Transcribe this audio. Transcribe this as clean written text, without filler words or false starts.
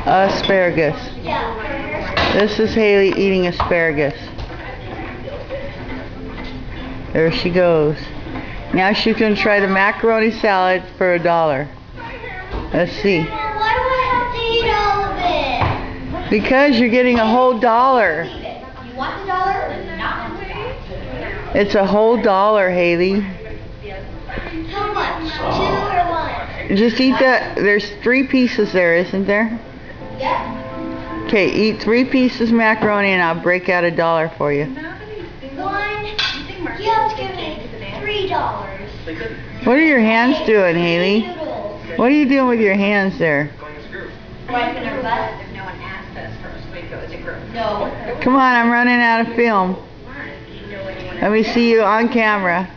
Asparagus. This is Haley eating asparagus. There she goes. Now she's going to try the macaroni salad for $1. Let's see. Why do I have to eat all of it? Because you're getting a whole $1. You want the dollar? Not. It's a whole $1, Haley. How much? 2 or 1? Just eat that. There's 3 pieces there, isn't there? Yep. Okay, eat 3 pieces macaroni and I'll break out $1 for you. 1. You have to give me $3. What are your hands doing, Haley? What are you doing with your hands there? Wiping her butt. If no one asked us first, we go as a group. No. Come on, I'm running out of film. Let me see you on camera.